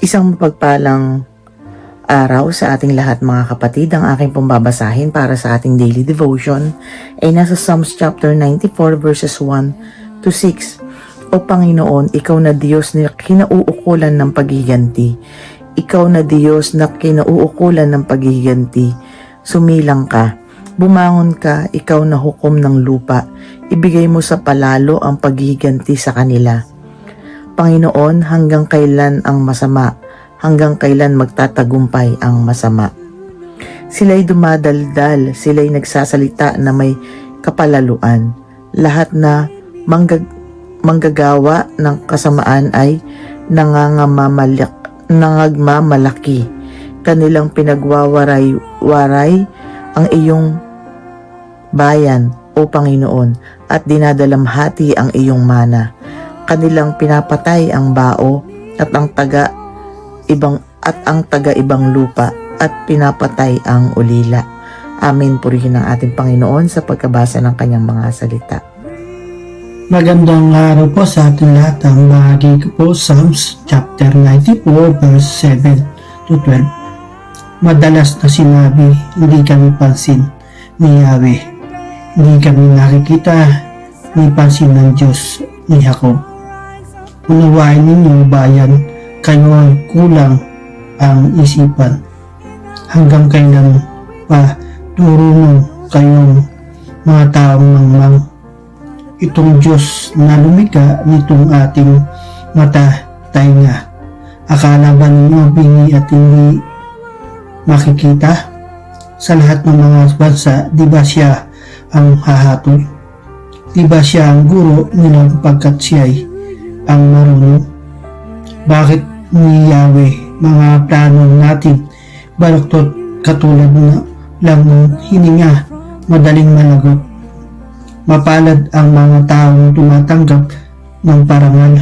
Isang mapagpalang araw sa ating lahat mga kapatid. Ang aking pambabasahin para sa ating daily devotion ay nasa Psalms chapter 94 verses 1 to 6. O Panginoon, Ikaw na Diyos na kinauukulan ng paghiganti. Ikaw na Diyos na kinauukulan ng paghiganti. Sumilang ka. Bumangon ka, Ikaw na hukom ng lupa. Ibigay mo sa palalo ang paghiganti sa kanila. Panginoon, hanggang kailan ang masama? Hanggang kailan magtatagumpay ang masama? Sila'y dumadaldal, sila'y nagsasalita na may kapalaluan. Lahat na manggagawa ng kasamaan ay nangagmamalaki. Kanilang pinagwawaray-waray ang iyong bayan, O Panginoon, at dinadalamhati ang iyong mana. Kanilang pinapatay ang bao at ang taga-ibang lupa at pinapatay ang ulila. Amen. Purihin ang ating Panginoon sa pagkabasa ng kanyang mga salita. Magandang araw po sa ating lahat. Ang bahagi ko po Psalms chapter 94 verse 7 to 12. Madalas na sinabi, hindi kami pansin ni Yahweh. Hindi kami nakikita ni pansin ng Diyos ni Jacob. Unawain ninyo bayan, kayo ay kulang ang isipan. Hanggang kailan pa durunong kayong mga taong mangmang. Itong Diyos na lumikha nitong ating mata tainga. Akala ba ninyo bingi at hindi makikita? Sa lahat ng mga bansa, di ba siya ang hahatol? Di ba siya ang guro nila pagkat siya'y ang marunong? Bakit ni Yahweh mga plano natin baluktot katulad na lang ng hininga, madaling malagot? Mapalad ang mga taong tumatanggap ng parangal.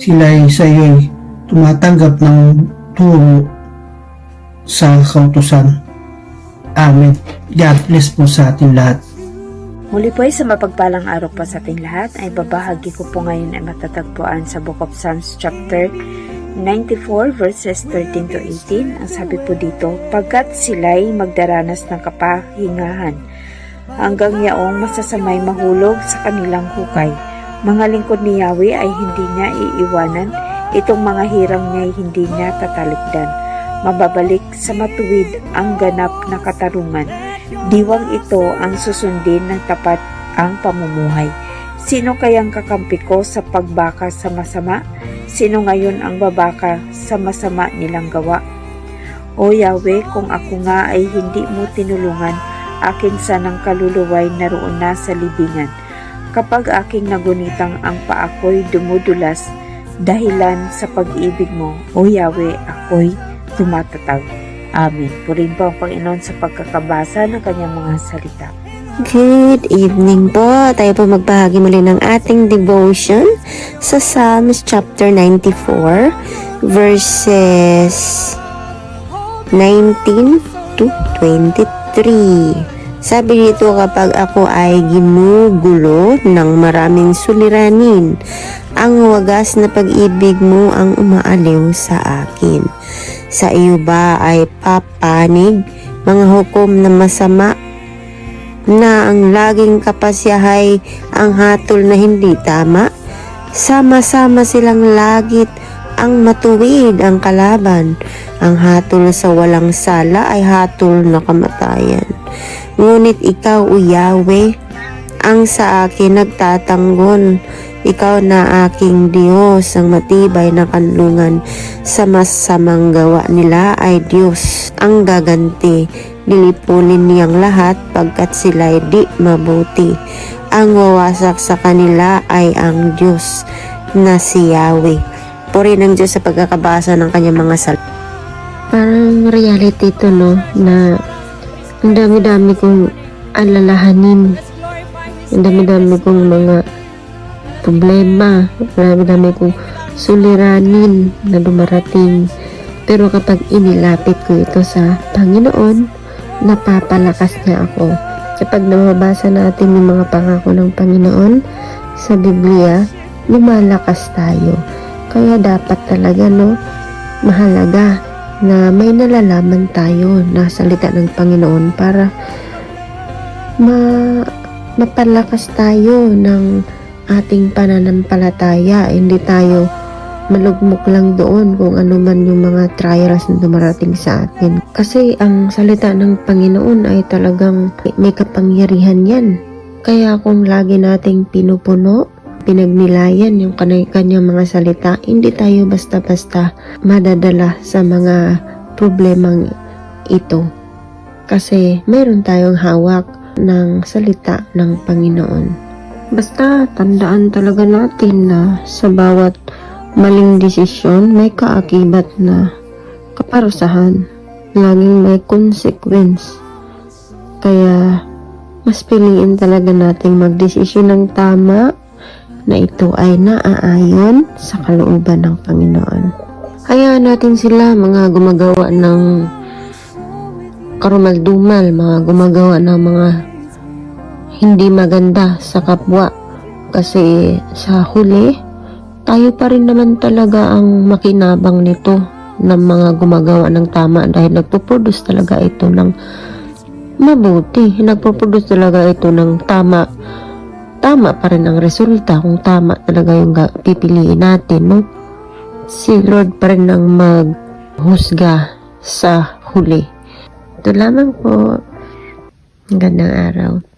Sila'y sa iyo'y tumatanggap ng turo sa kautusan. Amen. God bless po sa ating lahat. Muli po ay sa mapagpalang araw po sa ating lahat ay babahagi ko po ngayon ay matatagpuan sa Book of Psalms chapter 94 verses 13 to 18. Ang sabi po dito, pagkat sila'y magdaranas ng kapahingahan, hanggang yaong masasamay mahulog sa kanilang hukay. Mga lingkod ni Yahweh ay hindi niya iiwanan, itong mga hirang niya ay hindi niya tatalikdan. Mababalik sa matuwid ang ganap na katarungan. Diwang ito ang susundin ng tapat ang pamumuhay. Sino kayang kakampi ko sa pagbaka sa masama? Sino ngayon ang babaka sa masama nilang gawa? O Yahweh, kung ako nga ay hindi mo tinulungan, akin sanang kaluluway naroon na sa libingan. Kapag aking nagunitang ang paako'y dumudulas, dahilan sa pag-ibig mo, O Yahweh, ako'y tumatatag. Amen. Purihin po ang Panginoon sa pagkakabasa ng kanyang mga salita. Good evening po. Tayo po magbahagi muli ng ating devotion sa Psalms chapter 94 verses 19 to 23. Sabi dito, kapag ako ay ginugulo ng maraming suliranin, ang wagas na pag-ibig mo ang umaaliw sa akin. Sa iyo ba ay papanig mga hukom na masama, na ang laging kapasyahay ang hatol na hindi tama? Sama-sama silang lagit ang matuwid ang kalaban. Ang hatol sa walang sala ay hatol na kamatayan. Ngunit ikaw, O Yahweh, ang sa akin nagtatanggol. Ikaw na aking Diyos, ang matibay na kanlungan. Sa masamang gawa nila ay Diyos ang gaganti. Lilipunin niyang lahat pagkat sila'y di mabuti. Ang wawasak sa kanila ay ang Diyos na si Yahweh. Purihin ang Diyos sa pagkakabasa ng kanyang mga salita. Parang reality ito, no, na ang dami-dami kong alalahanin. Ang dami-dami kong mga problema, dami kong suliranin na dumarating. Pero kapag inilapit ko ito sa Panginoon, napapalakas niya ako. Kapag nababasa natin yung mga pangako ng Panginoon sa Biblia, lumalakas tayo. Kaya dapat talaga, no, mahalaga na may nalalaman tayo na salita ng Panginoon para mapalakas tayo ng ating pananampalataya. Hindi tayo malugmok lang doon kung ano man yung mga trials na dumarating sa atin. Kasi ang salita ng Panginoon ay talagang may kapangyarihan yan. Kaya kung lagi nating pinupuno, pinagnilayan yung kanyang mga salita, hindi tayo basta-basta madadala sa mga problemang ito. Kasi mayroon tayong hawak ng salita ng Panginoon. Basta tandaan talaga natin na sa bawat maling desisyon may kaakibat na kaparusahan. Laging may consequence. Kaya mas piliin talaga nating magdesisyon ng tama na ito ay naaayon sa kalooban ng Panginoon. Hayaan natin sila mga gumagawa ng karumaldumal, mga gumagawa ng mga hindi maganda sa kapwa. Kasi sa huli, tayo pa rin naman talaga ang makinabang nito ng mga gumagawa ng tama dahil nagpo-produce talaga ito ng mabuti. Nagpo-produce talaga ito ng tama. Tama pa rin ang resulta kung tama talaga yung pipiliin natin, no? Si Lord pa rin ang maghusga sa huli. Ito lamang po. Magandang araw.